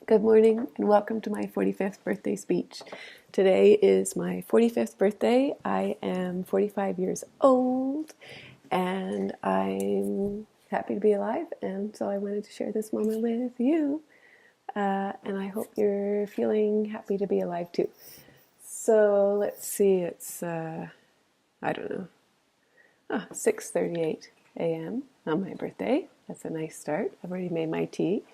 Good morning and welcome to my 45th birthday speech. Today is my 45th birthday. I am 45 years old and I'm happy to be alive, and so I wanted to share this moment with you. And I hope you're feeling happy to be alive too. So let's see, it's, I don't know, 6:38 a.m. on my birthday. That's a nice start. I've already made my tea.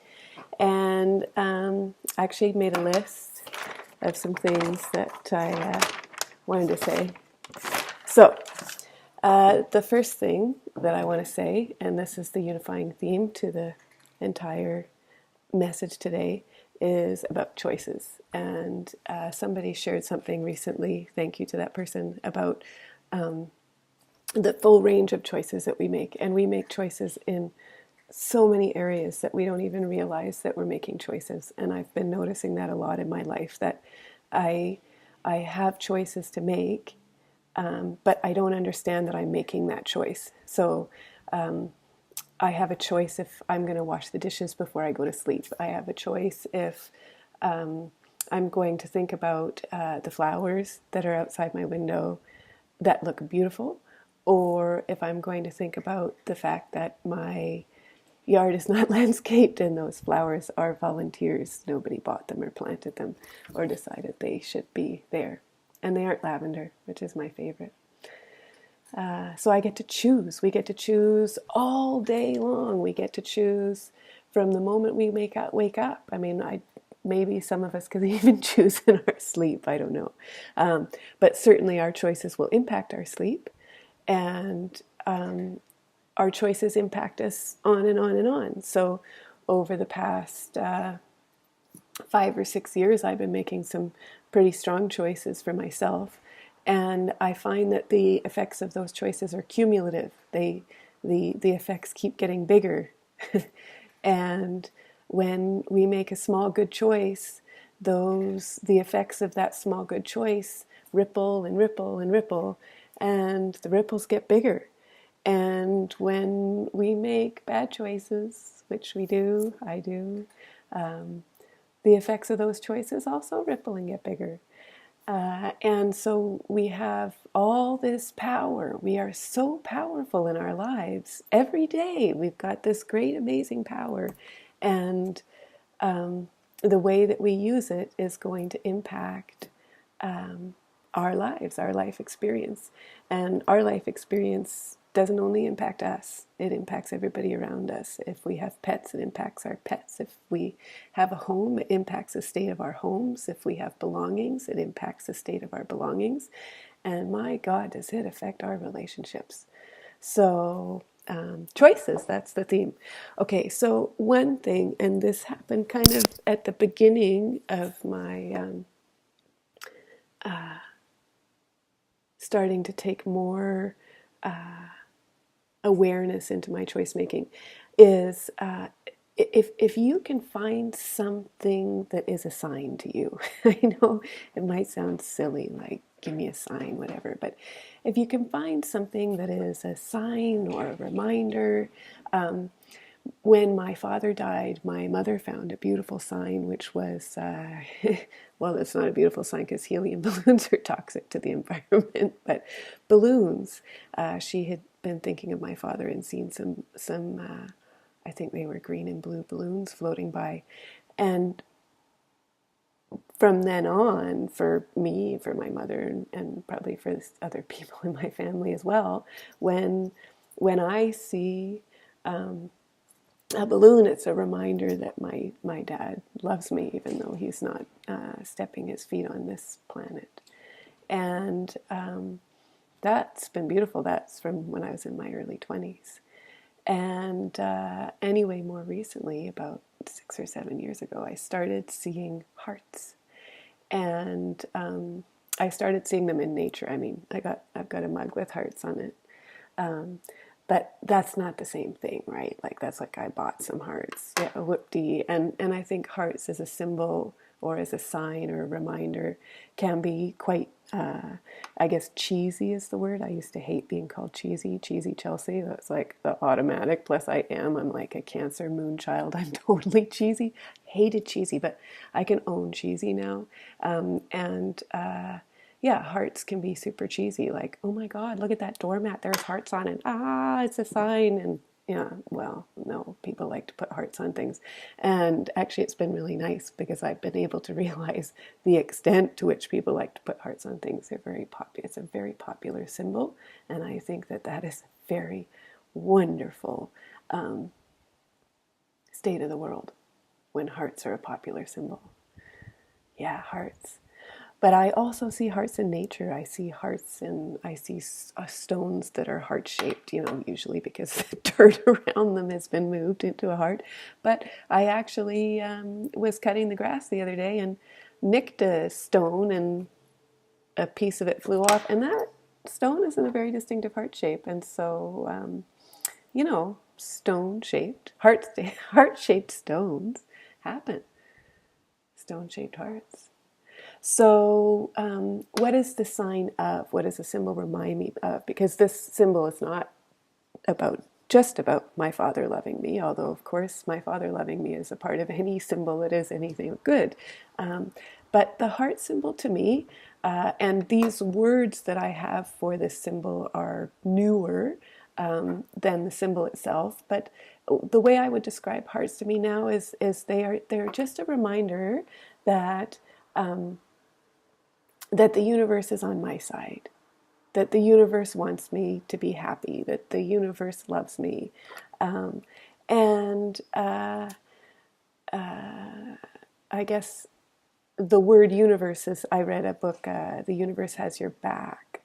And I actually made a list of some things that I wanted to say. So, the first thing that I want to say, and this is the unifying theme to the entire message today, is about choices. And somebody shared something recently, thank you to that person, about the full range of choices that we make. And we make choices in so many areas that we don't even realize that we're making choices. And I've been noticing that a lot in my life, that I have choices to make, but I don't understand that I'm making that choice. So I have a choice if I'm going to wash the dishes before I go to sleep. I have a choice if I'm going to think about the flowers that are outside my window that look beautiful, or if I'm going to think about the fact that my yard is not landscaped and those flowers are volunteers. Nobody bought them or planted them or decided they should be there. And they aren't lavender, which is my favorite. So I get to choose. We get to choose all day long. We get to choose from the moment we wake up. I mean, maybe some of us could even choose in our sleep. I don't know. But certainly our choices will impact our sleep. And our choices impact us on and on and on. So over the past 5 or 6 years, I've been making some pretty strong choices for myself. And I find that the effects of those choices are cumulative. The effects keep getting bigger. And when we make a small good choice, the effects of that small good choice ripple and ripple and ripple, and the ripples get bigger. And when we make bad choices, which we do, I do, the effects of those choices also ripple and get bigger. And so we have all this power. We are so powerful in our lives. Every day we've got this great, amazing power. And the way that we use it is going to impact our lives, our life experience. And our life experience doesn't only impact us, it impacts everybody around us. If we have pets, it impacts our pets. If we have a home, it impacts the state of our homes. If we have belongings, it impacts the state of our belongings. And my God, does it affect our relationships. So choices, that's the theme. Okay, so one thing, and this happened kind of at the beginning of my starting to take more awareness into my choice making, is if you can find something that is a sign to you. I know it might sound silly, like give me a sign, whatever, but if you can find something that is a sign or a reminder. When my father died, my mother found a beautiful sign, which was, well, it's not a beautiful sign because helium balloons are toxic to the environment, but balloons. She had been thinking of my father and seen some I think they were green and blue balloons floating by. And from then on, for me, for my mother, and probably for other people in my family as well, when I see a balloon, it's a reminder that my dad loves me, even though he's not stepping his feet on this planet. And that's been beautiful. That's from when I was in my early 20s. And anyway, more recently, about 6 or 7 years ago, I started seeing hearts. And I started seeing them in nature. I mean, I've got a mug with hearts on it. but that's not the same thing, right? Like that's like I bought some hearts, yeah, whoop-dee. And I think hearts as a symbol or as a sign or a reminder can be quite, I guess cheesy is the word. I used to hate being called cheesy Chelsea. That's like the automatic. Plus I'm like a Cancer moon child. I'm totally cheesy. Hated cheesy, but I can own cheesy now. And yeah, hearts can be super cheesy. Like, oh my God, look at that doormat. There's hearts on it. Ah, it's a sign. And yeah, well, no, people like to put hearts on things. And actually, it's been really nice because I've been able to realize the extent to which people like to put hearts on things. They're very popular. It's a very popular symbol. And I think that that is a very wonderful state of the world when hearts are a popular symbol. Yeah, hearts. But I also see hearts in nature. I see hearts and I see stones that are heart-shaped, usually because the dirt around them has been moved into a heart. But I actually was cutting the grass the other day and nicked a stone and a piece of it flew off. And that stone is in a very distinctive heart shape. And so, stone-shaped, heart-shaped stones happen. Stone-shaped hearts. So, what is the sign of? What does the symbol remind me of? Because this symbol is not just about my father loving me, although, of course, my father loving me is a part of any symbol that is anything good. But the heart symbol to me, and these words that I have for this symbol are newer than the symbol itself. But the way I would describe hearts to me now is they're just a reminder that that the universe is on my side, that the universe wants me to be happy, that the universe loves me. And I guess the word universe is, I read a book, The Universe Has Your Back.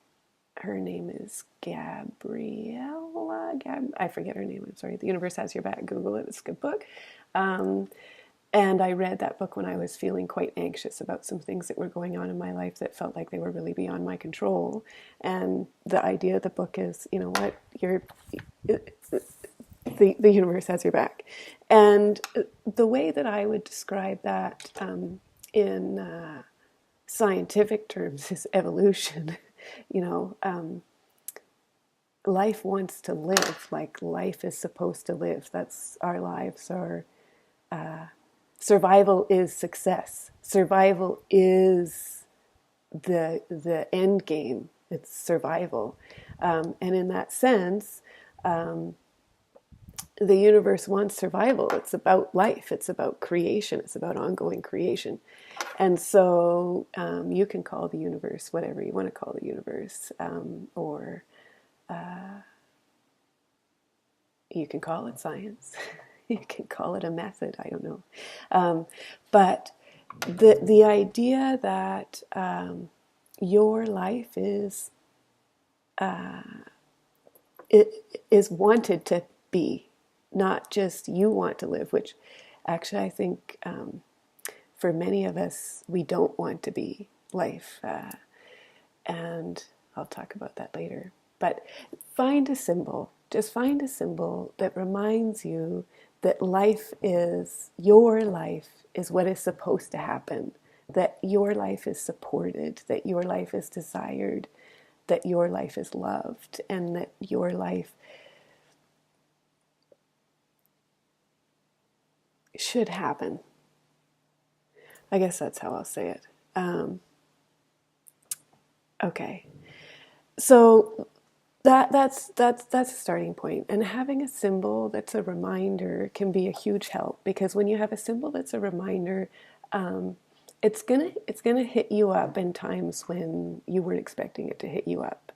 Her name is Gabriella. I forget her name, I'm sorry. The Universe Has Your Back. Google it, it's a good book. And I read that book when I was feeling quite anxious about some things that were going on in my life that felt like they were really beyond my control. And the idea of the book is, you know what, the universe has your back. And the way that I would describe that in scientific terms is evolution. Life wants to live, like life is supposed to live. That's our lives are. Survival is success. Survival is the end game. It's survival, and in that sense, the universe wants survival. It's about life. It's about creation. It's about ongoing creation, and so you can call the universe whatever you want to call the universe, or you can call it science. You can call it a method. I don't know. But the idea that your life is wanted to be, not just you want to live, which actually I think for many of us, we don't want to be life. And I'll talk about that later. But find a symbol. Just find a symbol that reminds you that your life is what is supposed to happen, that your life is supported, that your life is desired, that your life is loved, and that your life should happen. I guess that's how I'll say it. Okay. So that's a starting point. And having a symbol that's a reminder can be a huge help, because when you have a symbol that's a reminder, it's gonna hit you up in times when you weren't expecting it to hit you up.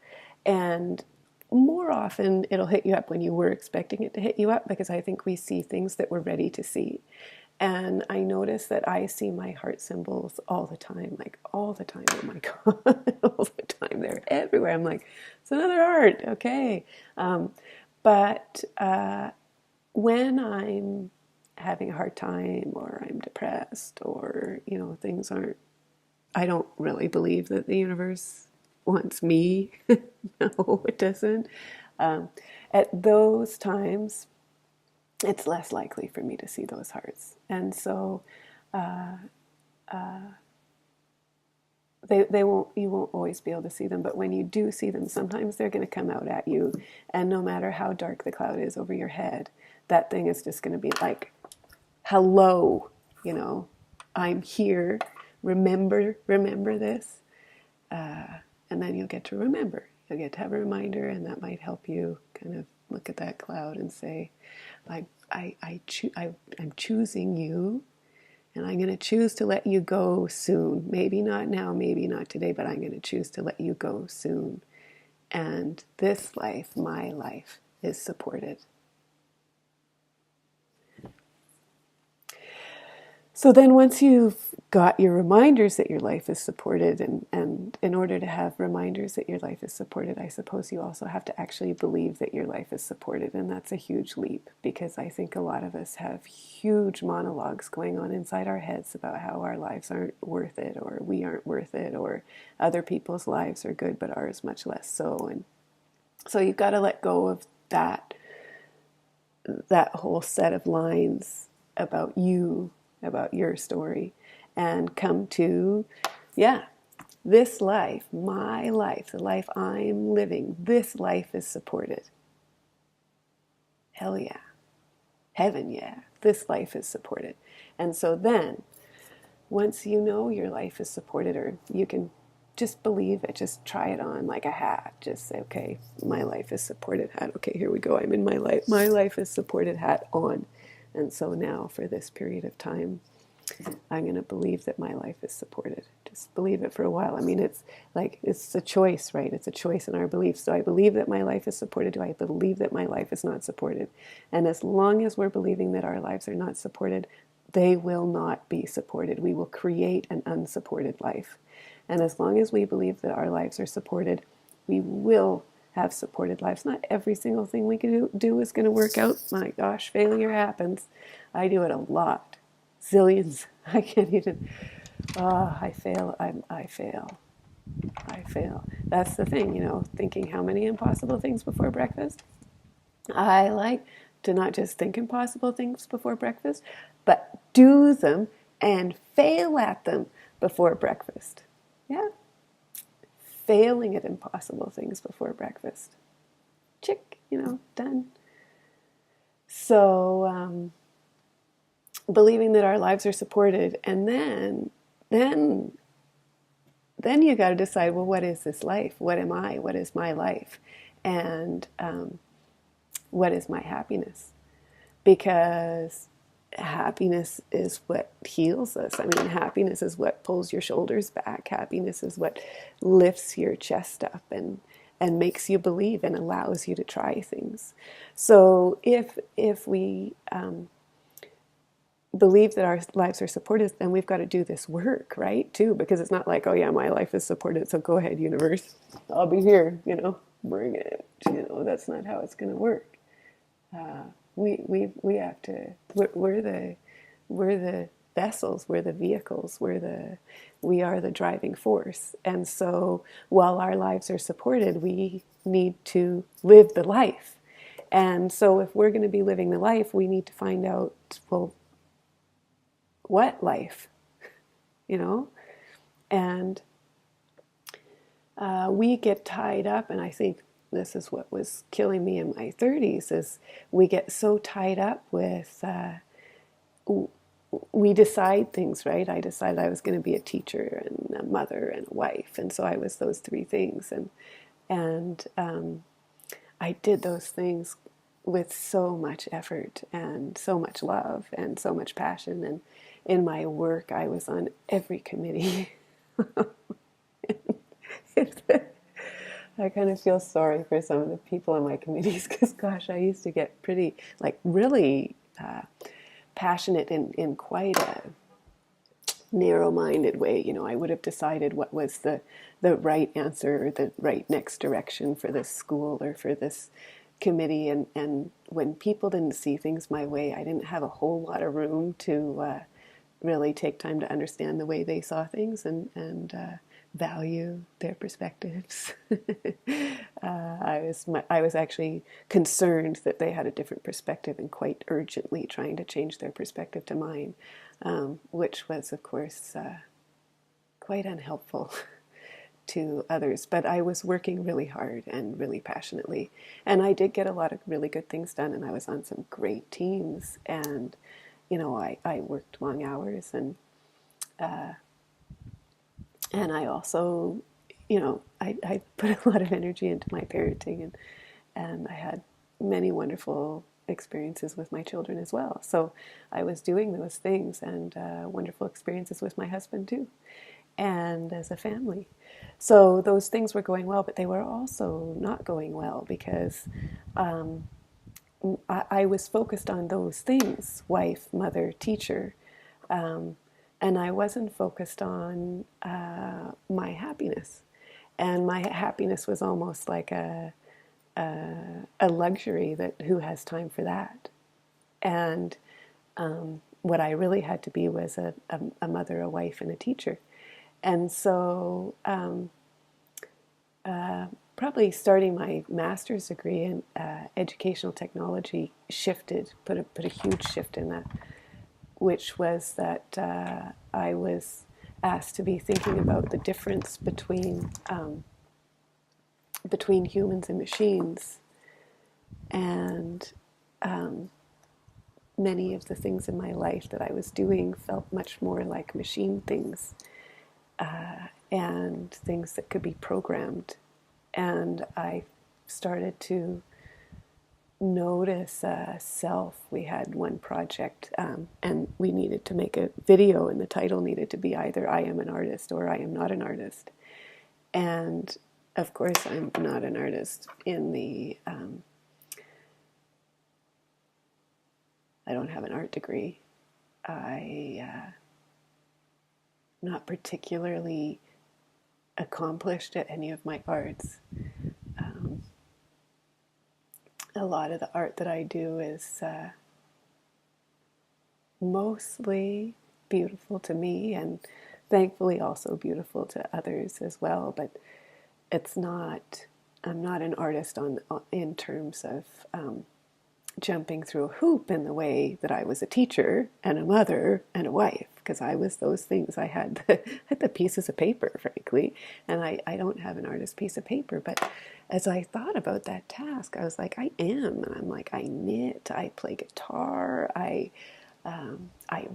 And more often it'll hit you up when you were expecting it to hit you up, because I think we see things that we're ready to see. And I notice that I see my heart symbols all the time, like all the time. Oh my God, all the time. They're everywhere. I'm like, it's another heart. Okay. But when I'm having a hard time, or I'm depressed, or, I don't really believe that the universe wants me. No, it doesn't. at those times, it's less likely for me to see those hearts. And so they won't, you won't always be able to see them, but when you do see them, sometimes they're going to come out at you, and no matter how dark the cloud is over your head, that thing is just going to be like, hello, you know, I'm here, remember this, and then you'll get to remember. You'll get to have a reminder, and that might help you kind of look at that cloud and say, I'm choosing you, and I'm going to choose to let you go soon. Maybe not now, maybe not today, but I'm going to choose to let you go soon. And this life, my life, is supported. So then once you've got your reminders that your life is supported, and in order to have reminders that your life is supported, I suppose you also have to actually believe that your life is supported. And that's a huge leap, because I think a lot of us have huge monologues going on inside our heads about how our lives aren't worth it, or we aren't worth it, or other people's lives are good but ours much less so. And so you've got to let go of that whole set of lines about you, about your story, and come to, this life, my life, the life I'm living, this life is supported. Hell yeah. Heaven yeah. This life is supported. And so then, once you know your life is supported, or you can just believe it, just try it on like a hat. Just say, okay, my life is supported hat. Okay, here we go. I'm in my life. My life is supported hat on. And so now for this period of time, I'm going to believe that my life is supported. Just believe it for a while. I mean, it's like, it's a choice, right? It's a choice in our beliefs. Do I believe that my life is supported? Do I believe that my life is not supported? And as long as we're believing that our lives are not supported, they will not be supported. We will create an unsupported life. And as long as we believe that our lives are supported, we will have supported lives. Not every single thing we can do is going to work out. My gosh, failure happens. I do it a lot. Zillions. I can't even. I fail. I fail. That's the thing, thinking how many impossible things before breakfast. I like to not just think impossible things before breakfast, but do them and fail at them before breakfast. Yeah. Failing at impossible things before breakfast. Chick, done. So, believing that our lives are supported, and then you got to decide, well, what is this life? What am I? What is my life? And what is my happiness? Because happiness is what heals us. I mean, happiness is what pulls your shoulders back. Happiness is what lifts your chest up and makes you believe and allows you to try things. So if we believe that our lives are supported, then we've got to do this work, right, too, because it's not like, oh yeah, my life is supported, so go ahead, universe, I'll be here, bring it. That's not how it's going to work. We have to. We're the vessels. We're the vehicles. We are the driving force. And so, while our lives are supported, we need to live the life. And so, if we're going to be living the life, we need to find out, well, what life, and we get tied up, and I think this is what was killing me in my 30s, is we get so tied up with, we decide things, right? I decided I was going to be a teacher and a mother and a wife, and so I was those three things, and I did those things with so much effort and so much love and so much passion, and in my work I was on every committee. I kind of feel sorry for some of the people on my committees, because gosh, I used to get pretty, really passionate in quite a narrow-minded way. I would have decided what was the right answer, or the right next direction for this school or for this committee, and when people didn't see things my way, I didn't have a whole lot of room to really take time to understand the way they saw things and value their perspectives. I was actually concerned that they had a different perspective and quite urgently trying to change their perspective to mine, which was, of course, quite unhelpful to others. But I was working really hard and really passionately, and I did get a lot of really good things done, and I was on some great teams, and I worked long hours, and I also, I put a lot of energy into my parenting, and I had many wonderful experiences with my children as well. So I was doing those things, and wonderful experiences with my husband too, and as a family. So those things were going well, but they were also not going well because I was focused on those things: wife, mother, teacher. And I wasn't focused on my happiness. And my happiness was almost like a luxury that who has time for that. And what I really had to be was a mother, a wife, and a teacher. And so probably starting my master's degree in educational technology put a huge shift in that, which was that I was asked to be thinking about the difference between humans and machines, and many of the things in my life that I was doing felt much more like machine things, and things that could be programmed. And I started to notice self. We had one project, and we needed to make a video, and the title needed to be either I am an artist or I am not an artist. And of course I'm not an artist in the I don't have an art degree. I not particularly accomplished at any of my arts. A lot of the art that I do is mostly beautiful to me, and thankfully also beautiful to others as well. But I'm not an artist in terms of jumping through a hoop in the way that I was a teacher and a mother and a wife, because I was those things. I had the pieces of paper, frankly, and I don't have an artist piece of paper. But as I thought about that task, I was like, I am. And I'm like, I knit, I play guitar, I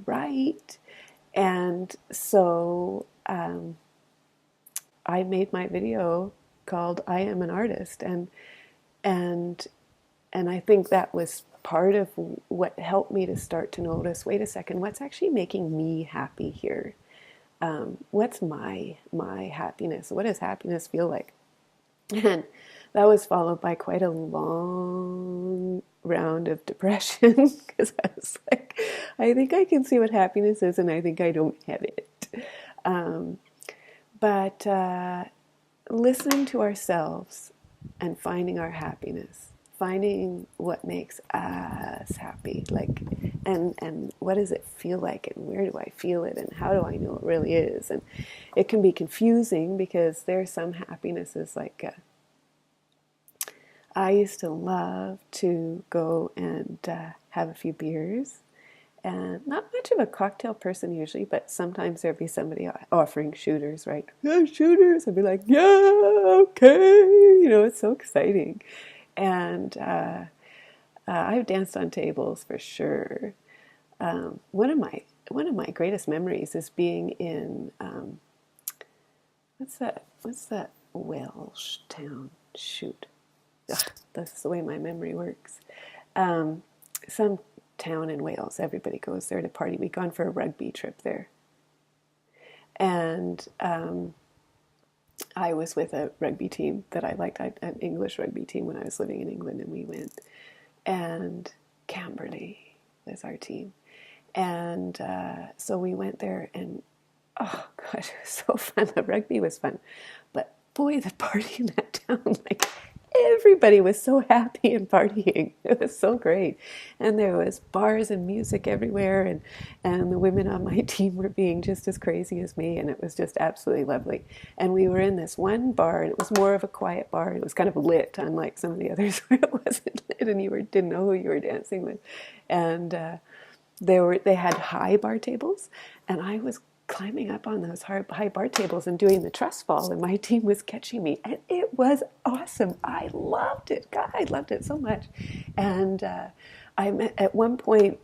write. And so I made my video called I Am an Artist. And I think that was part of what helped me to start to notice, wait a second, what's actually making me happy here? What's my happiness? What does happiness feel like? And that was followed by quite a long round of depression, because I was like, I think I can see what happiness is, and I think I don't have it. But listening to ourselves and finding our happiness, finding what makes us happy, and what does it feel like, and where do I feel it, and how do I know it really is? And it can be confusing, because there's some happinesses like I used to love to go and have a few beers, and not much of a cocktail person usually, but sometimes there'd be somebody offering shooters, right? Yeah, shooters. I'd be like, yeah, okay. It's so exciting. And I've danced on tables for sure. One of my greatest memories is being in what's that Welsh town? Shoot, ugh, that's the way my memory works. Some town in Wales. Everybody goes there to party. We'd gone for a rugby trip there, and I was with a rugby team that I liked, an English rugby team when I was living in England, and we went, and Camberley was our team. And so we went there, and oh gosh, it was so fun. The rugby was fun, but boy, the party in that town, like everybody was so happy and partying. It was so great. And there was bars and music everywhere, and the women on my team were being just as crazy as me, and it was just absolutely lovely. And we were in this one bar, and it was more of a quiet bar, and it was kind of lit, unlike some of the others where it wasn't lit and didn't know who you were dancing with. And they had high bar tables, and I was climbing up on those high bar tables and doing the trust fall, and my team was catching me, and it was awesome. I loved it. God, I loved it so much. And at one point,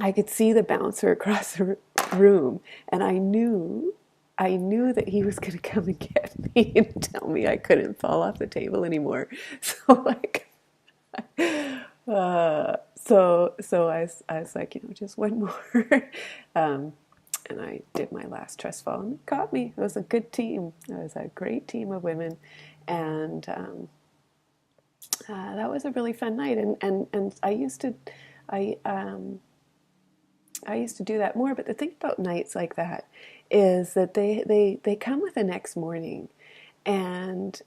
I could see the bouncer across the room, and I knew that he was going to come and get me and tell me I couldn't fall off the table anymore. So like, I was like, just one more. And I did my last trust fall, and it caught me. It was a good team. It was a great team of women, and that was a really fun night. And I I used to do that more. But the thing about nights like that is that they come with the next morning, and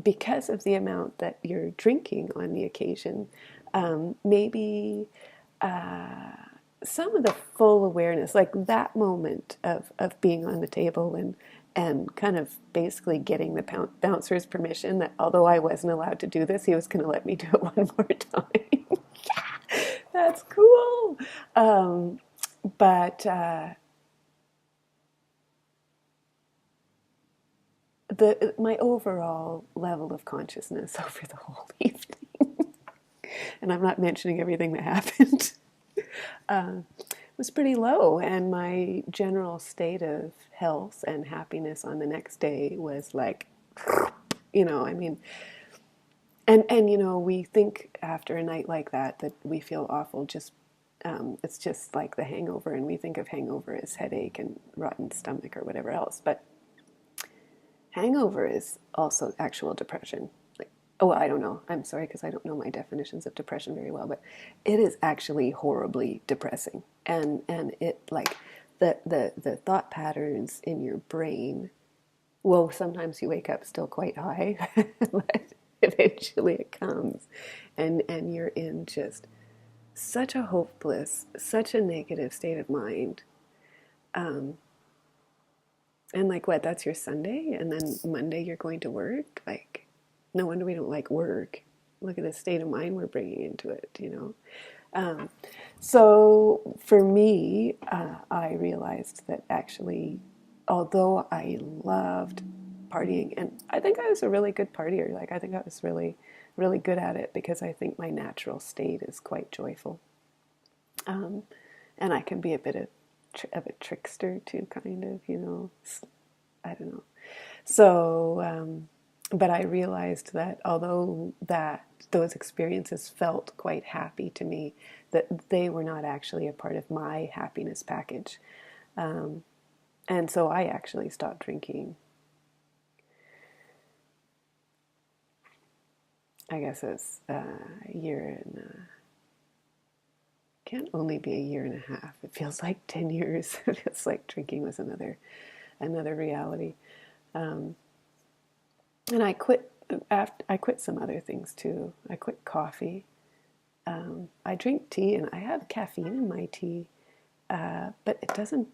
because of the amount that you're drinking on the occasion, maybe some of the full awareness, like that moment of being on the table and kind of basically getting the bouncer's permission that although I wasn't allowed to do this, he was going to let me do it one more time. Yeah, that's cool. But my overall level of consciousness over the whole evening, and I'm not mentioning everything that happened, was pretty low, and my general state of health and happiness on the next day was like, I mean, and we think after a night like that we feel awful. Just it's just like the hangover, and we think of hangover as headache and rotten stomach or whatever else, but hangover is also actual depression. Like, oh, I don't know. I'm sorry because I don't know my definitions of depression very well, but it is actually horribly depressing. And it like the thought patterns in your brain. Well, sometimes you wake up still quite high, but eventually it comes, and you're in just such a hopeless, such a negative state of mind. And like what, that's your Sunday, and then Monday you're going to work? Like, no wonder we don't like work. Look at the state of mind we're bringing into it. So for me, I realized that actually, although I loved partying, and I think I was a really good partier, like I think I was really, really good at it because I think my natural state is quite joyful. And I can be a bit of a trickster too, kind of, I don't know. So, but I realized that although those experiences felt quite happy to me, that they were not actually a part of my happiness package. And so I actually stopped drinking. I guess it's a year and can't only be a year and a half. It feels like 10 years. It feels like drinking was another reality. And I quit some other things too. I quit coffee. I drink tea, and I have caffeine in my tea, but it doesn't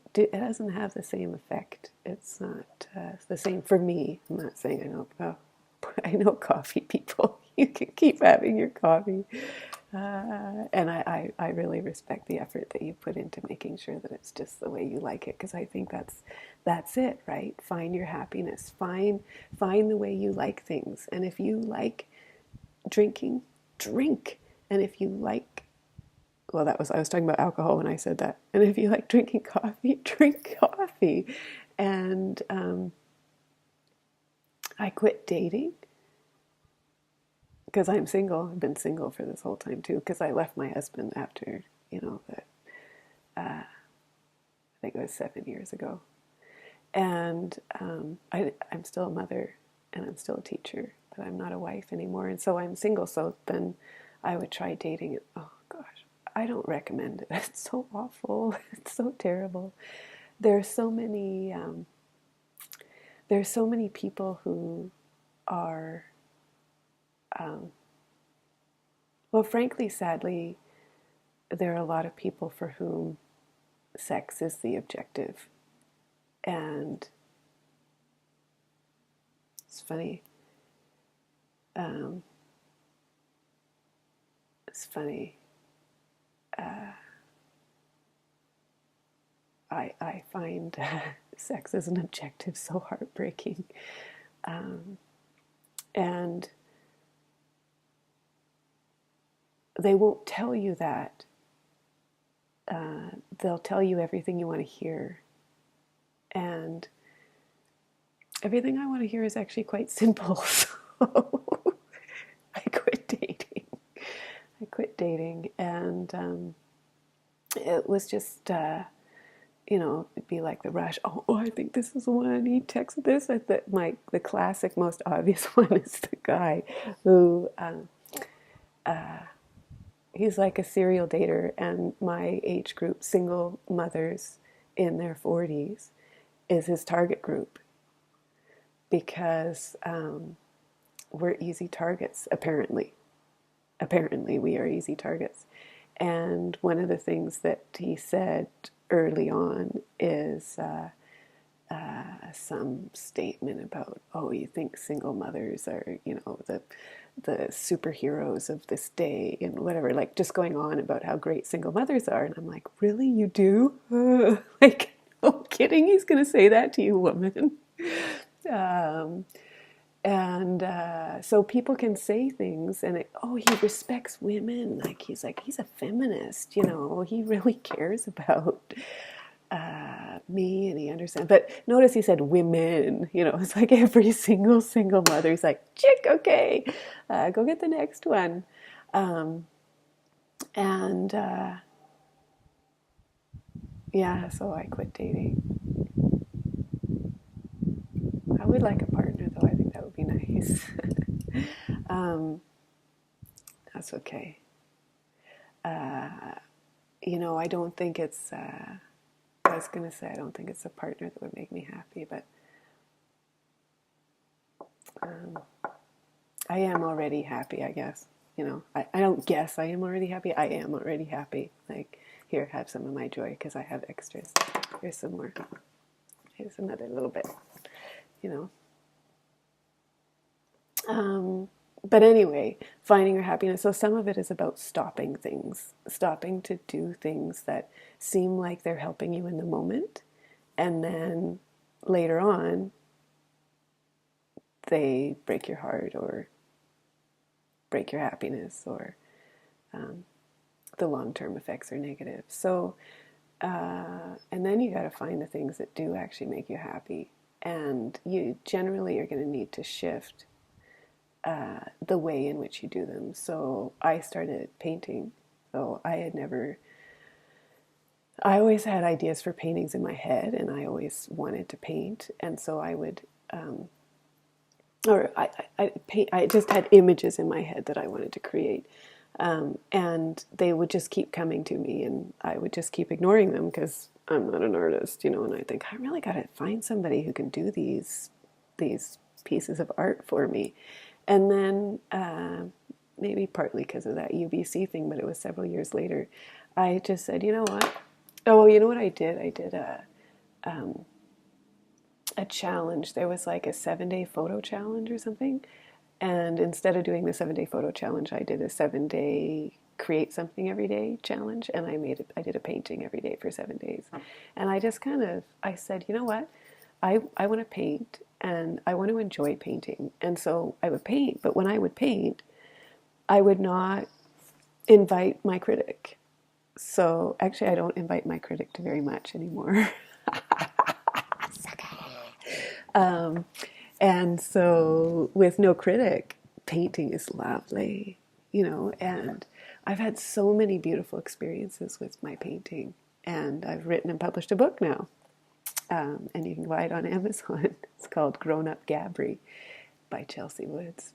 have the same effect. It's not the same for me. I'm not saying I know coffee people. You can keep having your coffee. And I really respect the effort that you put into making sure that it's just the way you like it, because I think that's it, right? Find your happiness. Find the way you like things. And if you like drinking, drink. And if you like, well, I was talking about alcohol when I said that. And if you like drinking coffee, drink coffee. And I quit dating because I'm single. I've been single for this whole time too, because I left my husband after, I think it was 7 years ago. And I'm still a mother, and I'm still a teacher, but I'm not a wife anymore. And so I'm single. So then I would try dating. Oh gosh, I don't recommend it. It's so awful. It's so terrible. There's so many people who are well, frankly, sadly, there are a lot of people for whom sex is the objective. And it's funny. Um, it's funny. I find sex as an objective so heartbreaking. And they won't tell you that. They'll tell you everything you want to hear. And everything I want to hear is actually quite simple. So I quit dating. And it was just, it'd be like the rush. Oh, I think this is the one. He texted this. The classic, most obvious one is the guy who he's like a serial dater, and my age group, single mothers in their 40s, is his target group because we're easy targets, apparently. Apparently, we are easy targets. And one of the things that he said early on is some statement about, oh, you think single mothers are, the superheroes of this day and whatever, like just going on about how great single mothers are. And I'm like, really, you do? Like, no kidding, he's going to say that to you, woman. So people can say things and he respects women. He's a feminist, he really cares about me and he understands. But notice he said women, it's like every single mother. He's like, chick, okay, go get the next one. And yeah, so I quit dating. I would like a partner, though. I think that would be nice. That's okay. I don't think it's, I was going to say, I don't think it's a partner that would make me happy, but I am already happy, I guess. I don't guess I am already happy. I am already happy. Like, here, have some of my joy because I have extras. Here's some more. Here's another little bit, you know. But anyway, finding your happiness. So some of it is about stopping things, stopping to do things that seem like they're helping you in the moment. And then later on, they break your heart or break your happiness, or the long-term effects are negative. So, and then you got to find the things that do actually make you happy. And you generally are going to need to shift the way in which you do them. So I started painting. So I always had ideas for paintings in my head, and I always wanted to paint. And so I would, I just had images in my head that I wanted to create. And they would just keep coming to me, and I would just keep ignoring them because I'm not an artist, and I think I really got to find somebody who can do these pieces of art for me. And then maybe partly because of that UBC thing, but it was several years later, I just said, you know what? Oh, you know what I did? I did a challenge. There was like a 7-day photo challenge or something. And instead of doing the 7-day photo challenge, I did a 7-day create something every day challenge. And I did a painting every day for 7 days. And I just I said, you know what? I want to paint, and I want to enjoy painting. And so I would paint, but when I would paint, I would not invite my critic. So actually, I don't invite my critic to very much anymore. And so with no critic, painting is lovely, and I've had so many beautiful experiences with my painting, and I've written and published a book now. And you can buy it on Amazon. It's called Grown Up Gabri by Chelsea Woods.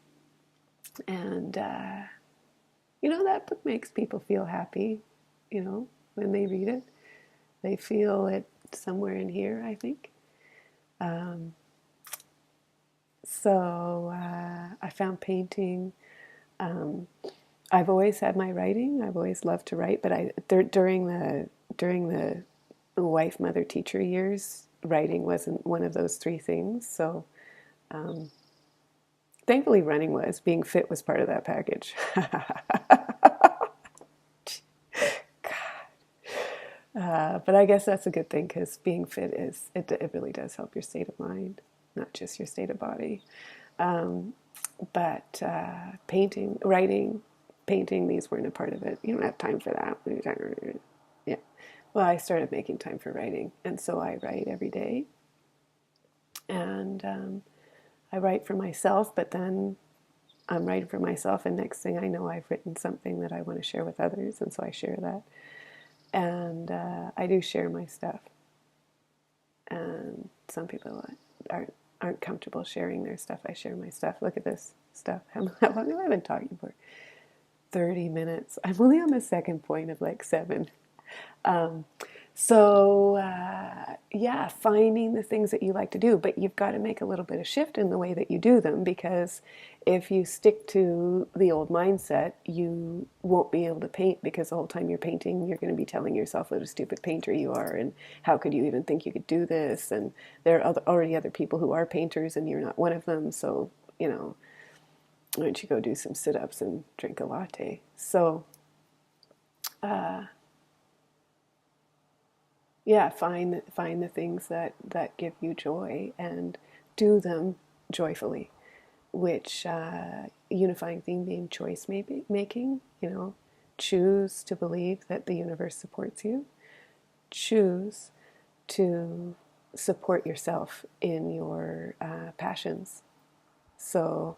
And, that book makes people feel happy, when they read it. They feel it somewhere in here, I think. So I found painting I've always had my writing. I've always loved to write, but during the wife, mother, teacher years, writing wasn't one of those three things. So thankfully, running was. Being fit was part of that package. But I guess that's a good thing because being fit it really does help your state of mind, not just your state of body. But painting, writing, painting, these weren't a part of it. You don't have time for that. Yeah. Well, I started making time for writing, and so I write every day. And I write for myself, but then I'm writing for myself, and next thing I know, I've written something that I want to share with others, and so I share that. And I do share my stuff. And some people aren't comfortable sharing their stuff. I share my stuff. Look at this stuff. How long have I been talking for? 30 minutes. I'm only on the second point of like 7. Yeah, finding the things that you like to do, but you've got to make a little bit of shift in the way that you do them, because if you stick to the old mindset, you won't be able to paint, because the whole time you're painting, you're going to be telling yourself what a stupid painter you are, and how could you even think you could do this, and there are already other people who are painters, and you're not one of them, so, why don't you go do some sit-ups and drink a latte? So, yeah, find the things that give you joy and do them joyfully, which unifying theme being choice making, choose to believe that the universe supports you, choose to support yourself in your passions. So,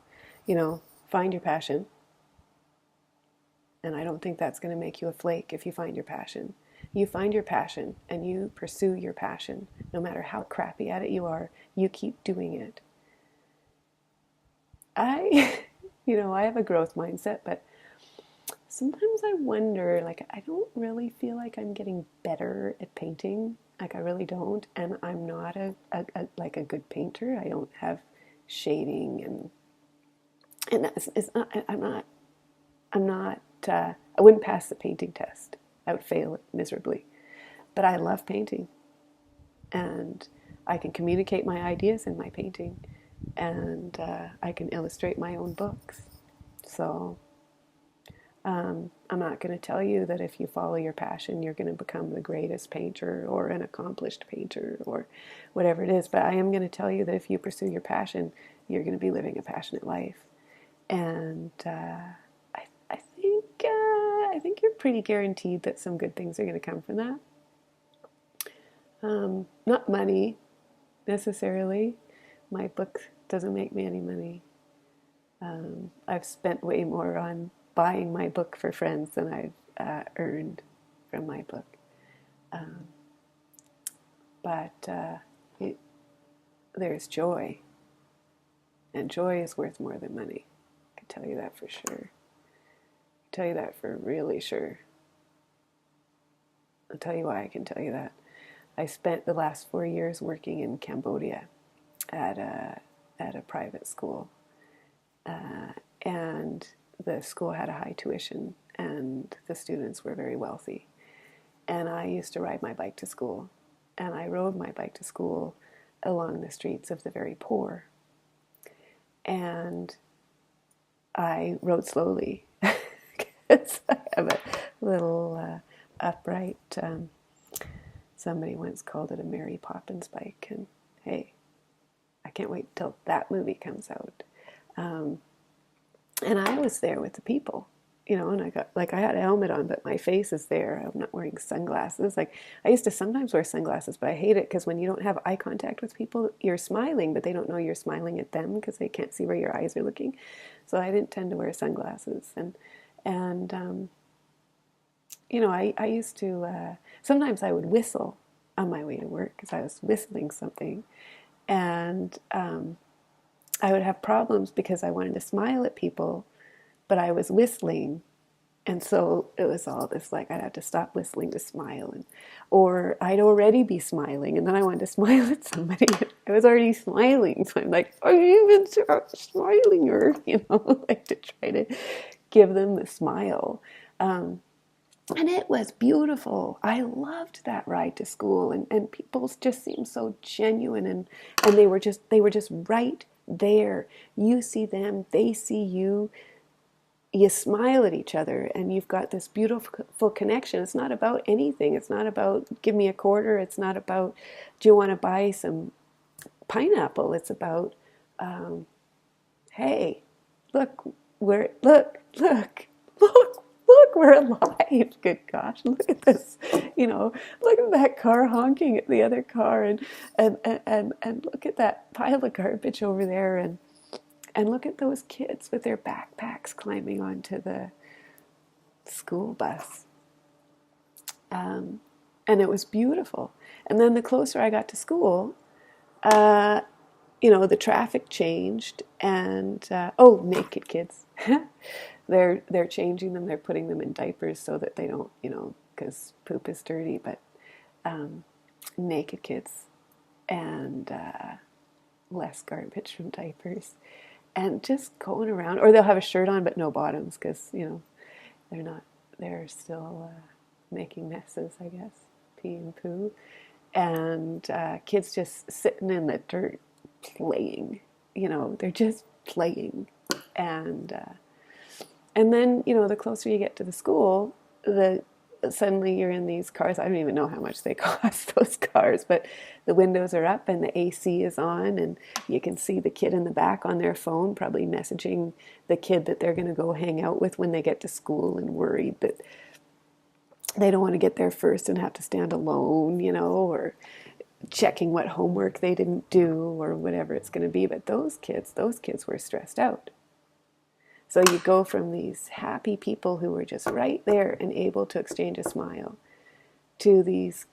find your passion, and I don't think that's going to make you a flake if you find your passion. You find your passion and you pursue your passion. No matter how crappy at it you are, you keep doing it. I have a growth mindset, but sometimes I wonder, I don't really feel like I'm getting better at painting. I really don't. And I'm not a good painter. I don't have shading and I wouldn't pass the painting test. I would fail it miserably. But I love painting. And I can communicate my ideas in my painting. And I can illustrate my own books. So I'm not going to tell you that if you follow your passion, you're going to become the greatest painter or an accomplished painter or whatever it is. But I am going to tell you that if you pursue your passion, you're going to be living a passionate life. And I think you're pretty guaranteed that some good things are going to come from that. Not money, necessarily. My book doesn't make me any money. I've spent way more on buying my book for friends than I've earned from my book. But there's joy. And joy is worth more than money. I can tell you that for sure. Tell you that for really sure. I'll tell you why I can tell you that. I spent the last 4 years working in Cambodia at a private school, and the school had a high tuition, and the students were very wealthy. And I used to ride my bike to school, and I rode my bike to school along the streets of the very poor. And I rode slowly. I have a little upright, somebody once called it a Mary Poppins bike, and hey, I can't wait till that movie comes out. And I was there with the people, and I had a helmet on, but my face is there. I'm not wearing sunglasses. I used to sometimes wear sunglasses, but I hate it because when you don't have eye contact with people, you're smiling, but they don't know you're smiling at them because they can't see where your eyes are looking. So I didn't tend to wear sunglasses. And I used to, sometimes I would whistle on my way to work because I was whistling something. And I would have problems because I wanted to smile at people, but I was whistling And so it was all this like I'd have to stop whistling to smile, and or I'd already be smiling, and then I wanted to smile at somebody. I was already smiling, so I'm like, "Are you even smiling?" Or like to try to give them the smile. And it was beautiful. I loved that ride to school, and people just seemed so genuine, and they were just right there. You see them, they see you. You smile at each other, and you've got this beautiful connection. It's not about anything. It's not about give me a quarter. It's not about do you want to buy some pineapple. It's about hey, look, look, we're alive. Good gosh, look at this. Look at that car honking at the other car, and look at that pile of garbage over there, and look at those kids with their backpacks climbing onto the school bus. And it was beautiful. And then the closer I got to school, the traffic changed, and naked kids. They're changing them. They're putting them in diapers so that they don't, because poop is dirty. But naked kids, and less garbage from diapers, and just going around. Or they'll have a shirt on but no bottoms because they're not. They're still making messes, I guess, pee and poo, and kids just sitting in the dirt playing. They're just playing, and then the closer you get to the school, suddenly you're in these cars. I don't even know how much they cost, those cars, but the windows are up and the AC is on, and you can see the kid in the back on their phone, probably messaging the kid that they're going to go hang out with when they get to school, and worried that they don't want to get there first and have to stand alone, or checking what homework they didn't do or whatever it's going to be. But those kids were stressed out. So you go from these happy people who were just right there and able to exchange a smile to these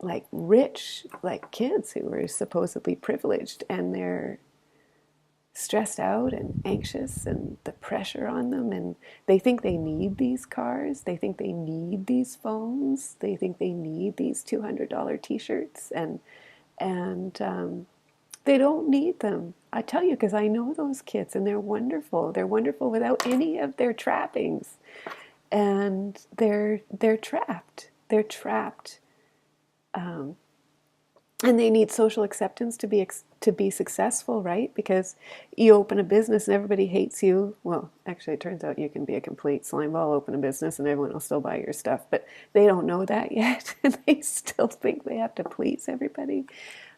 like rich like kids who were supposedly privileged, and they're stressed out and anxious, and the pressure on them, and they think they need these cars, they think they need these phones, they think they need these $200 t-shirts, and they don't need them. I tell you, because I know those kids, and they're wonderful. They're wonderful without any of their trappings, and they're trapped. They're trapped, and they need social acceptance to be successful, right? Because you open a business and everybody hates you. Well, actually, it turns out you can be a complete slimeball, open a business, and everyone will still buy your stuff. But they don't know that yet, and they still think they have to please everybody.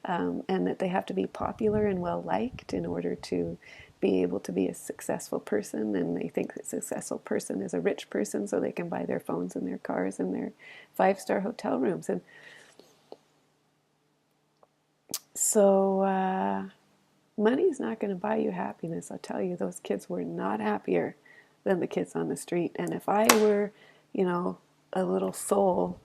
And that they have to be popular and well-liked in order to be able to be a successful person. And they think that a successful person is a rich person, so they can buy their phones and their cars and their 5-star hotel rooms. And so money's not going to buy you happiness. I'll tell you, those kids were not happier than the kids on the street. And if I were, a little soul,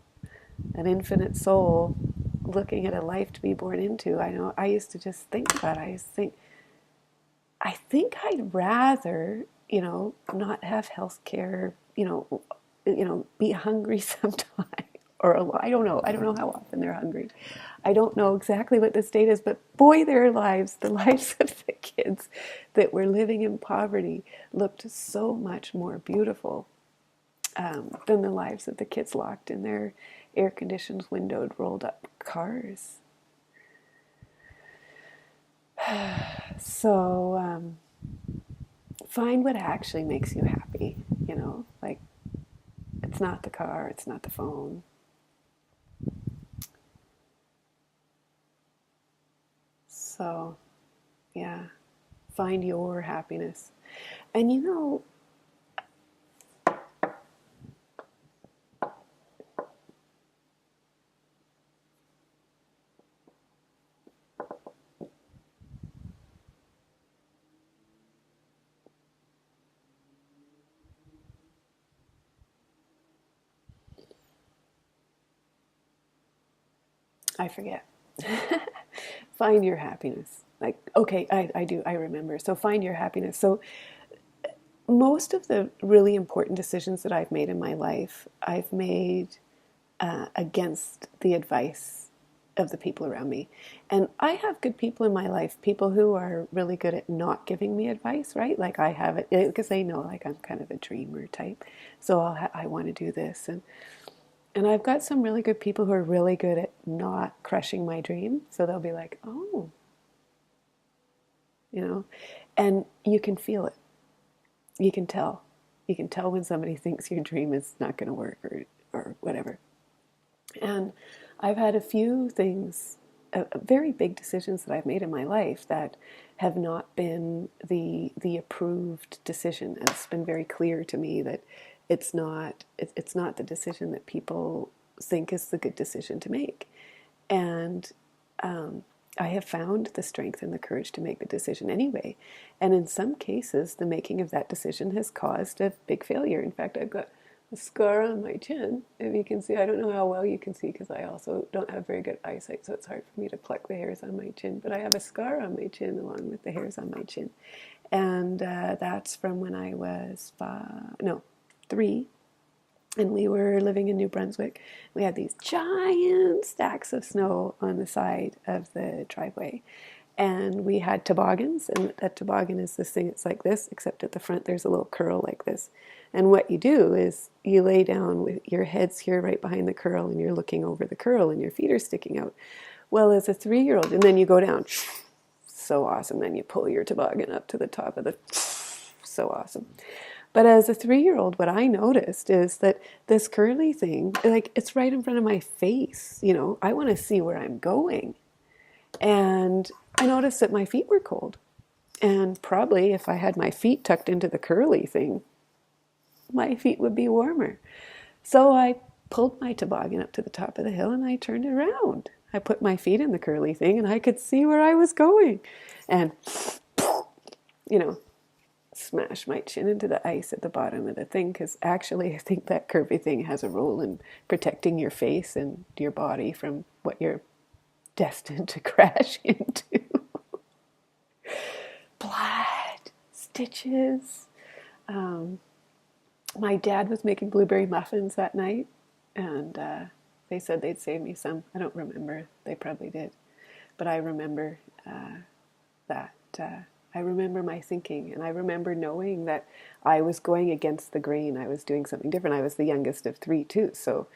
an infinite soul, looking at a life to be born into, I used to just think about it. I think I'd rather, not have health care, be hungry sometime, or I don't know how often they're hungry. I don't know exactly what the state is, but boy, the lives of the kids that were living in poverty looked so much more beautiful than the lives of the kids locked in their air-conditioned, windowed, rolled-up cars. So find what actually makes you happy. Like, it's not the car, it's not the phone. So, yeah, find your happiness. And I forget. Find your happiness. Like, okay, I do, I remember. So find your happiness. So most of the really important decisions that I've made in my life, I've made against the advice of the people around me. And I have good people in my life, people who are really good at not giving me advice, right? Like I have it, because they know like I'm kind of a dreamer type. So I want to do this. And I've got some really good people who are really good at not crushing my dream. So they'll be like, oh, and you can feel it. You can tell. You can tell when somebody thinks your dream is not going to work or whatever. And I've had a few things, very big decisions that I've made in my life that have not been the approved decision. And it's been very clear to me that it's not the decision that people think is the good decision to make. And I have found the strength and the courage to make the decision anyway. And in some cases, the making of that decision has caused a big failure. In fact, I've got a scar on my chin. If you can see, I don't know how well you can see because I also don't have very good eyesight, so it's hard for me to pluck the hairs on my chin. But I have a scar on my chin along with the hairs on my chin. And that's from when I was 3. And we were living in New Brunswick. We had these giant stacks of snow on the side of the driveway. And we had toboggans, and a toboggan is this thing, it's like this, except at the front there's a little curl like this. And what you do is you lay down with your head's here right behind the curl, and you're looking over the curl, and your feet are sticking out. Well, as a 3-year-old, and then you go down, so awesome. Then you pull your toboggan up to the top of the, so awesome. But as a 3-year-old, what I noticed is that this curly thing, like it's right in front of my face. I want to see where I'm going. And I noticed that my feet were cold. And probably if I had my feet tucked into the curly thing, my feet would be warmer. So I pulled my toboggan up to the top of the hill and I turned it around. I put my feet in the curly thing and I could see where I was going. And, smash my chin into the ice at the bottom of the thing, because actually I think that curvy thing has a role in protecting your face and your body from what you're destined to crash into. Blood, stitches. My dad was making blueberry muffins that night, and they said they'd save me some. I don't remember. They probably did. But I remember that. I remember my thinking, and I remember knowing that I was going against the grain. I was doing something different. I was the youngest of 3 too, so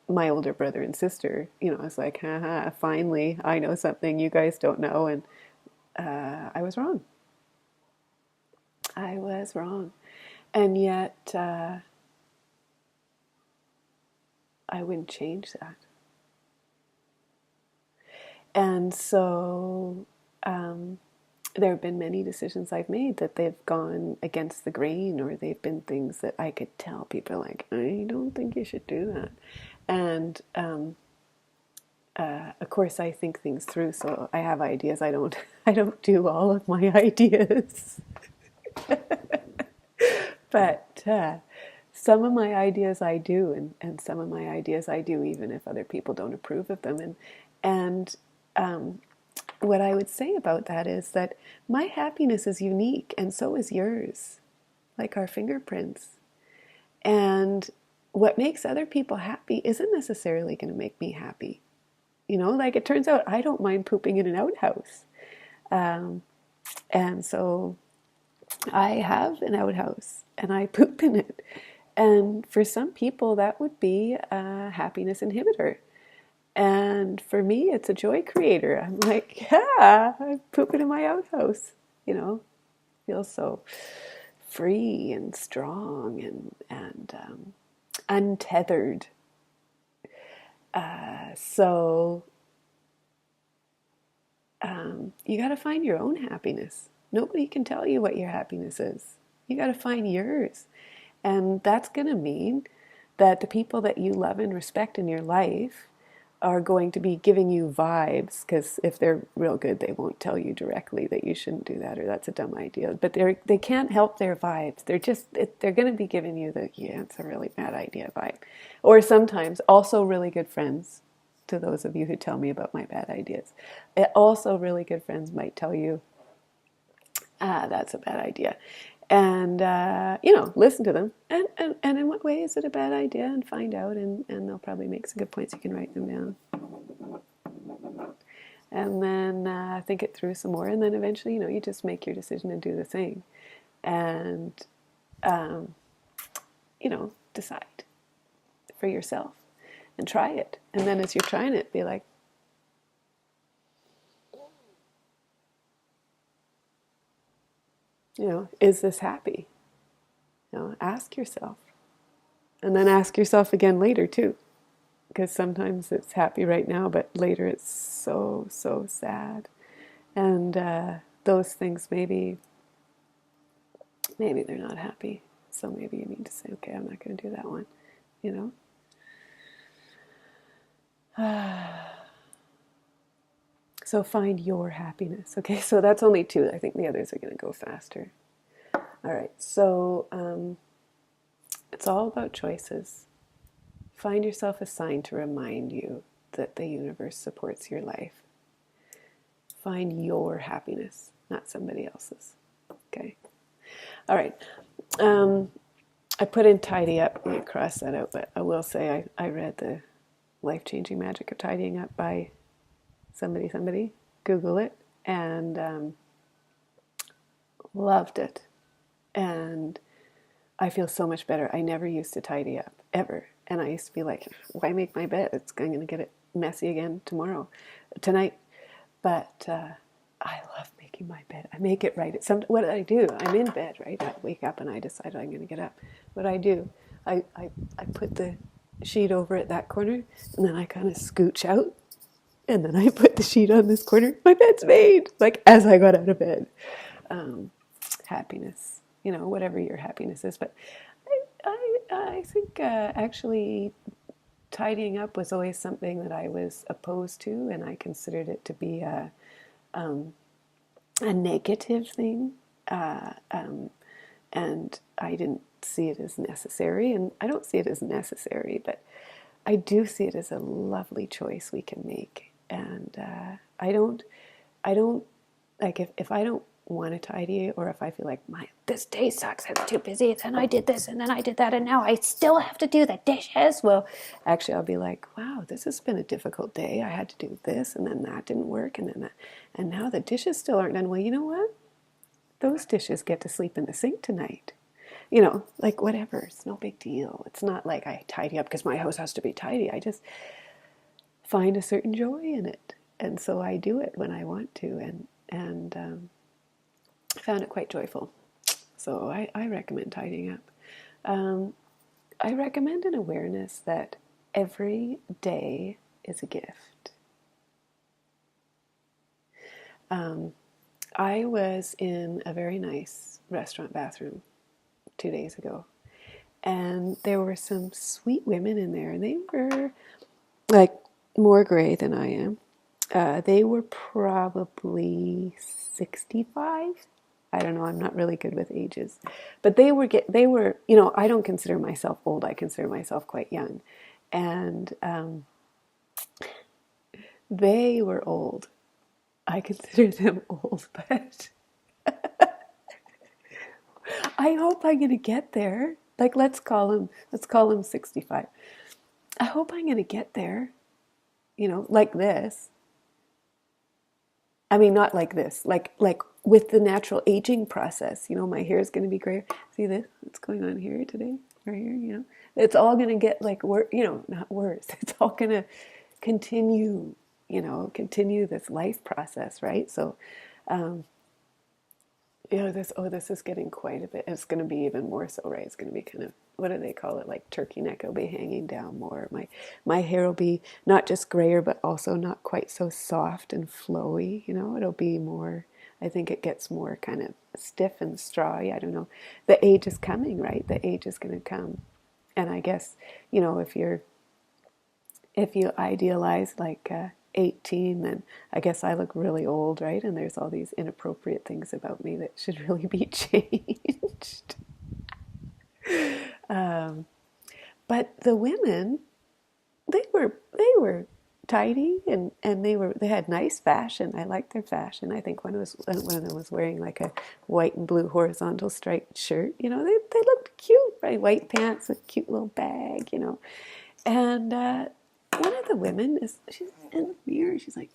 my older brother and sister, I was like, haha, finally, I know something you guys don't know, and I was wrong. I was wrong. And yet, I wouldn't change that. And so, there have been many decisions I've made that they've gone against the grain, or they've been things that I could tell people like, I don't think you should do that. And of course, I think things through, so I have ideas. I don't do all of my ideas, but some of my ideas I do, and some of my ideas I do even if other people don't approve of them. And what I would say about that is that my happiness is unique, and so is yours, like our fingerprints. And what makes other people happy isn't necessarily going to make me happy. Like it turns out I don't mind pooping in an outhouse. And so I have an outhouse and I poop in it. And for some people that would be a happiness inhibitor. And for me, it's a joy creator. I'm like, yeah, I'm pooping in my outhouse. Feel so free and strong and untethered. So you got to find your own happiness. Nobody can tell you what your happiness is. You got to find yours. And that's going to mean that the people that you love and respect in your life are going to be giving you vibes, because if they're real good, they won't tell you directly that you shouldn't do that or that's a dumb idea. But they can't help their vibes. They're going to be giving you the, yeah, it's a really bad idea vibe. Or sometimes also really good friends, to those of you who tell me about my bad ideas. Also really good friends might tell you, that's a bad idea. and listen to them, and in what way is it a bad idea, and find out, and they'll probably make some good points. You can write them down, and then think it through some more, and then eventually, you just make your decision and do the thing, and decide for yourself and try it. And then as you're trying it, be like, is this happy? Ask yourself. And then ask yourself again later too. Because sometimes it's happy right now, but later it's so, so sad. And those things, maybe they're not happy. So maybe you need to say, okay, I'm not going to do that one, So find your happiness. Okay, so that's only 2. I think the others are going to go faster. All right, so it's all about choices. Find yourself a sign to remind you that the universe supports your life. Find your happiness, not somebody else's. Okay. All right. I put in tidy up. Let me cross that out, but I will say I read The Life-Changing Magic of Tidying Up by somebody. Google it, and loved it. And I feel so much better. I never used to tidy up, ever. And I used to be like, why make my bed? I'm going to get it messy again tonight. But I love making my bed. I make it right. What I do, I'm in bed, right? I wake up and I decide I'm going to get up. What I do, I put the sheet over at that corner, and then I kind of scooch out, and then I put the sheet on this corner. My bed's made, like as I got out of bed. Happiness, whatever your happiness is. But I think actually tidying up was always something that I was opposed to, and I considered it to be a negative thing, and I didn't see it as necessary, and I don't see it as necessary, but I do see it as a lovely choice we can make. And I don't like if I don't want to tidy, or if I feel like this day sucks, I'm too busy, then I did this and then I did that, and now I still have to do the dishes. Well, actually I'll be like, wow, this has been a difficult day. I had to do this, and then that didn't work, and then that, and now the dishes still aren't done. Well, you know what? Those dishes get to sleep in the sink tonight. Like whatever, it's no big deal. It's not like I tidy up because my house has to be tidy. I just find a certain joy in it. And so I do it when I want to, and I found it quite joyful. So I recommend tidying up. I recommend an awareness that every day is a gift. I was in a very nice restaurant bathroom 2 days ago, and there were some sweet women in there, and they were like more gray than I am. They were probably 65. I don't know, I'm not really good with ages. But they were, I don't consider myself old. I consider myself quite young. And they were old. I consider them old, but I hope I'm going to get there. Like, let's call them 65. I hope I'm going to get there, like this. I mean, not like this, like with the natural aging process. My hair is going to be gray. See this? What's going on here today? Right here, It's all going to get like not worse. It's all going to continue, continue this life process, right? So, this is getting quite a bit. It's going to be even more so, right? It's going to be kind of, what do they call it? Like turkey neck. It'll be hanging down more. My hair will be not just grayer, but also not quite so soft and flowy. It'll be more, I think it gets more kind of stiff and strawy. I don't know. The age is coming, right? The age is going to come. And I guess, if you idealize like 18, then I guess I look really old, right? And there's all these inappropriate things about me that should really be changed. But the women, they were tidy, and they had nice fashion. I liked their fashion. I think one of them was wearing like a white and blue horizontal striped shirt. They looked cute, right? White pants with a cute little bag, And one of the women she's in the mirror. She's like,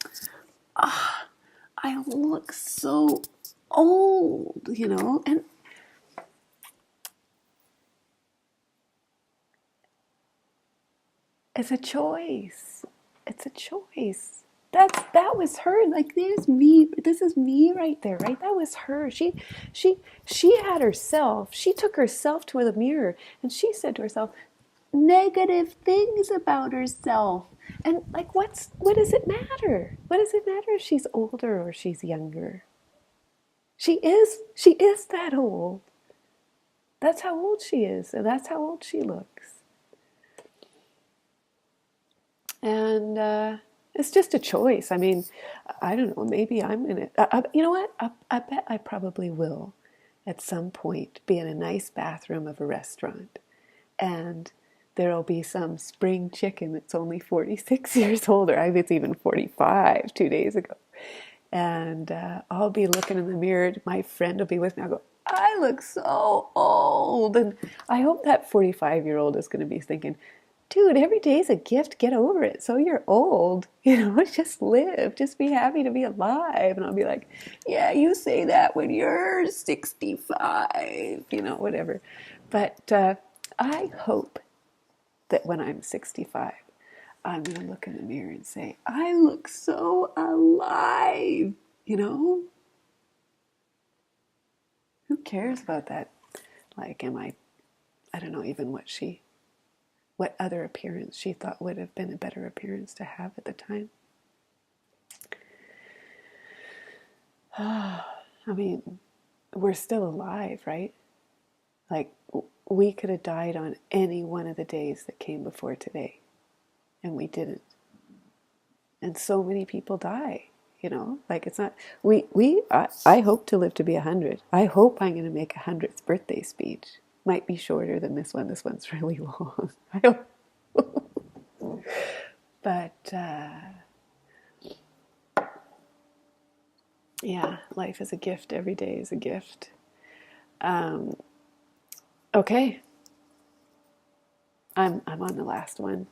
I look so old, and it's a choice. It's a choice. That was her. Like, there's me. This is me right there, right? That was her. She had herself. She took herself to the mirror and she said to herself negative things about herself. And like, what does it matter? What does it matter if she's older or she's younger? She is that old. That's how old she is, and that's how old she looks. And it's just a choice. I mean, I don't know, maybe I'm in it. You know what? I bet I probably will at some point be in a nice bathroom of a restaurant, and there'll be some spring chicken that's only 46 years old, or it's even 45 2 days ago. And I'll be looking in the mirror. My friend will be with me. I'll go, I look so old. And I hope that 45-year-old is going to be thinking, dude, every day's a gift. Get over it. So you're old. Just live. Just be happy to be alive. And I'll be like, yeah, you say that when you're 65, whatever. But I hope that when I'm 65, I'm going to look in the mirror and say, I look so alive, Who cares about that? Like, I don't know even what other appearance she thought would have been a better appearance to have at the time. I mean, we're still alive, right? Like, we could have died on any one of the days that came before today, and we didn't. And so many people die, like, it's not, I hope to live to be 100. I hope I'm going to make a 100th birthday speech. Might be shorter than this one. This one's really long. I hope. But, yeah, life is a gift. Every day is a gift. Okay. I'm on the last one.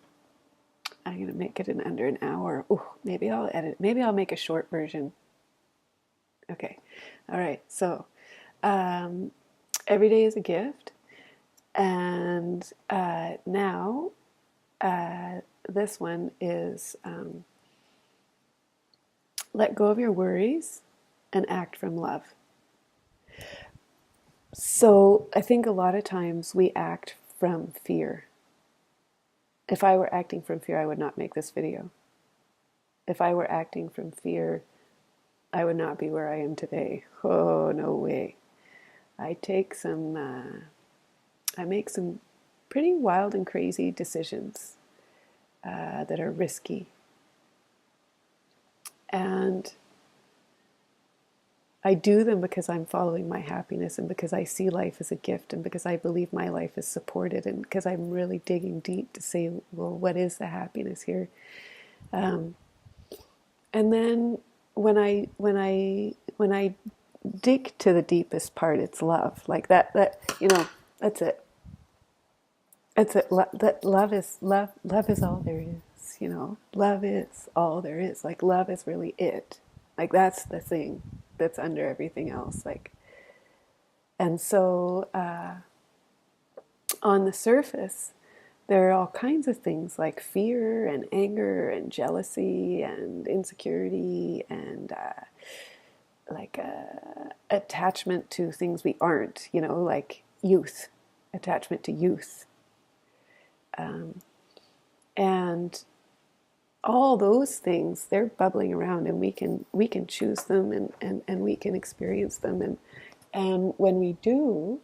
I'm going to make it in under an hour. Ooh, maybe I'll edit. Maybe I'll make a short version. Okay. All right. So, every day is a gift. And now, this one is let go of your worries and act from love. So I think a lot of times we act from fear. If I were acting from fear, I would not make this video. If I were acting from fear, I would not be where I am today. Oh, no way. I make some pretty wild and crazy decisions that are risky. And I do them because I'm following my happiness, and because I see life as a gift, and because I believe my life is supported, and because I'm really digging deep to say, well, what is the happiness here? And then when I dig to the deepest part, it's love. Like that that's it. That's it. Love is all there is. Love is all there is. Like, love is really it. Like, that's the thing that's under everything else. Like, and so on the surface, there are all kinds of things like fear and anger and jealousy and insecurity and attachment to things we aren't. Like youth, attachment to youth. And all those things, they're bubbling around, and we can choose them, and we can experience them, and when we do,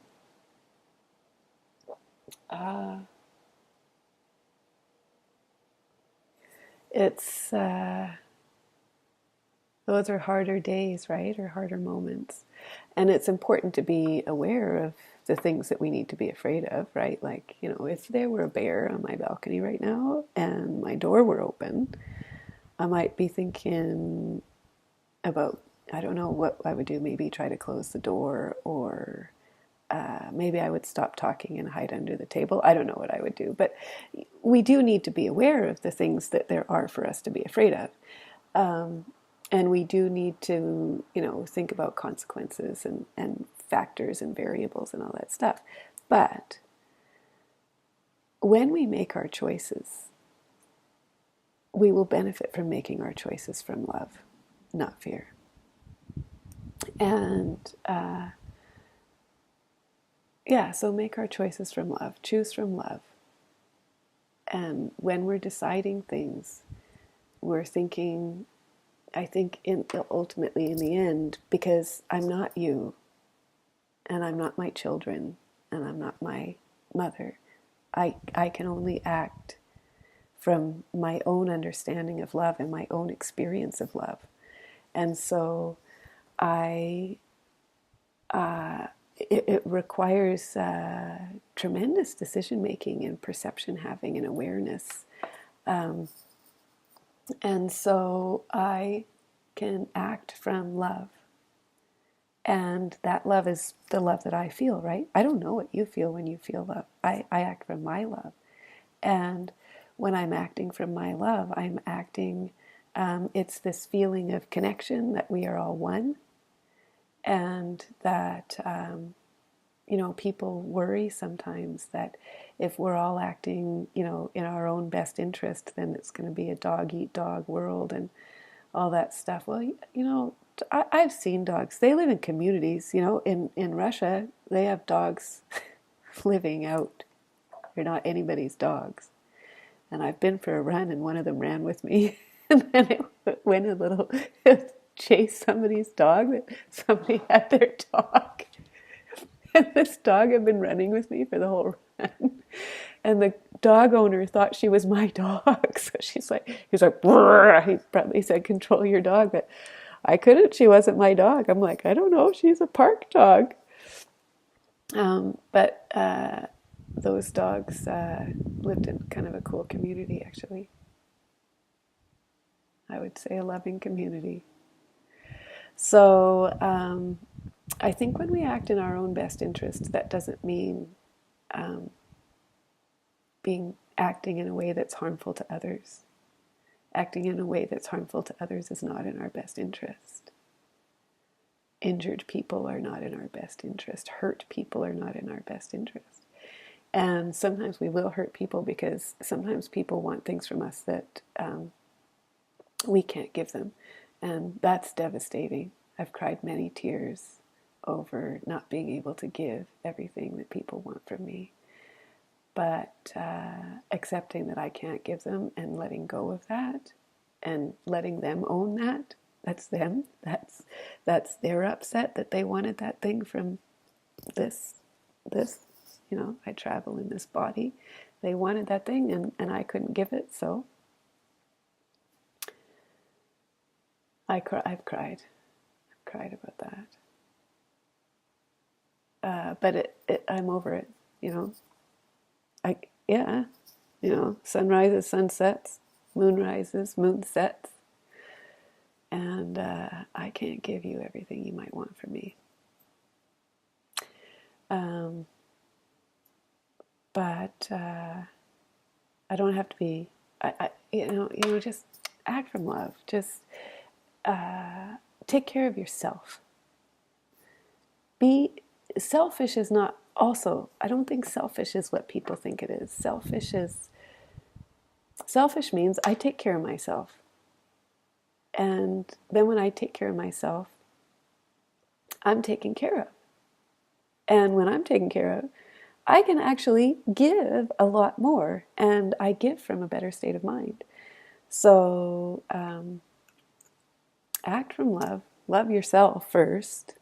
it's those are harder days, right, or harder moments, and it's important to be aware of the things that we need to be afraid of, right? Like, if there were a bear on my balcony right now and my door were open, I might be thinking about, I don't know what I would do, maybe try to close the door, or maybe I would stop talking and hide under the table. I don't know what I would do, but we do need to be aware of the things that there are for us to be afraid of. And we do need to, think about consequences and factors and variables and all that stuff. But when we make our choices, we will benefit from making our choices from love, not fear. And so make our choices from love, choose from love. And when we're deciding things, we're thinking, I think ultimately in the end, because I'm not you, and I'm not my children, and I'm not my mother, I can only act from my own understanding of love and my own experience of love. And so it requires tremendous decision making and perception having and awareness. And so I can act from love. And that love is the love that I feel, right? I don't know what you feel when you feel love. I act from my love. And when I'm acting from my love, I'm acting, it's this feeling of connection, that we are all one. And that, people worry sometimes that if we're all acting, in our own best interest, then it's going to be a dog-eat-dog world and all that stuff. Well, I've seen dogs. They live in communities. In Russia, they have dogs living out. They're not anybody's dogs. And I've been for a run, and one of them ran with me. And then it went a little chase somebody's dog, that somebody had their dog. And this dog had been running with me for the whole run. And the dog owner thought she was my dog. So he's like, brrr. He probably said, control your dog. But I couldn't. She wasn't my dog. I'm like, I don't know. She's a park dog. But those dogs lived in kind of a cool community, actually. I would say a loving community. So I think when we act in our own best interest, that doesn't mean acting in a way that's harmful to others. Acting in a way that's harmful to others is not in our best interest. Injured people are not in our best interest. Hurt people are not in our best interest. And sometimes we will hurt people because sometimes people want things from us that we can't give them. And that's devastating. I've cried many tears over not being able to give everything that people want from me. But accepting that I can't give them and letting go of that and letting them own that. That's them. That's their upset that they wanted that thing from this. I travel in this body. They wanted that thing and I couldn't give it, so I've cried. I've cried about that. But I'm over it, sun rises, sun sets, moon rises, moon sets. And I can't give you everything you might want from me. But I don't have to be, just act from love. Just take care of yourself. Selfish is not also, I don't think selfish is what people think it is. Selfish means I take care of myself. And then when I take care of myself, I'm taken care of. And when I'm taken care of, I can actually give a lot more. And I give from a better state of mind. So act from love. Love yourself first.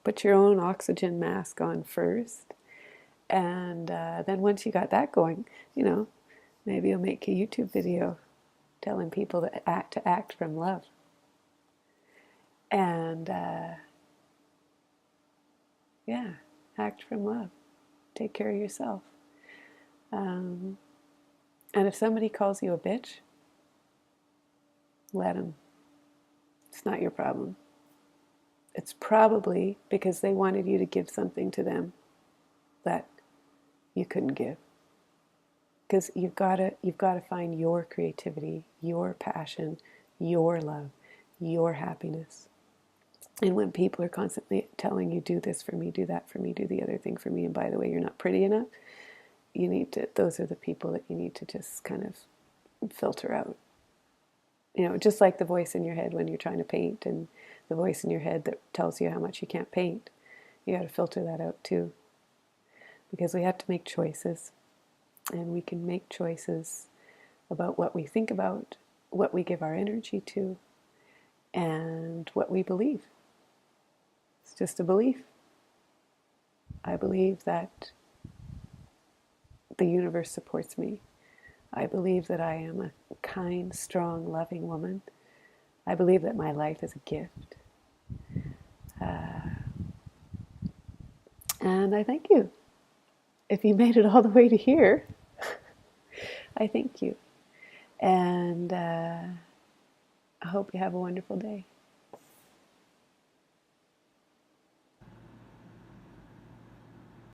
Put your own oxygen mask on first. And then once you got that going, maybe you'll make a YouTube video telling people to act from love. And act from love. Take care of yourself. And if somebody calls you a bitch, let them. It's not your problem. It's probably because they wanted you to give something to them that you couldn't give. Because you've got to find your creativity, your passion, your love, your happiness. And when people are constantly telling you, do this for me, do that for me, do the other thing for me, and by the way, you're not pretty enough, those are the people that you need to just kind of filter out. Just like the voice in your head when you're trying to paint, and the voice in your head that tells you how much you can't paint. You got to filter that out too. Because we have to make choices. And we can make choices about what we think about, what we give our energy to, and what we believe. It's just a belief. I believe that the universe supports me. I believe that I am a kind, strong, loving woman. I believe that my life is a gift. And I thank you. If you made it all the way to here, I thank you. And I hope you have a wonderful day.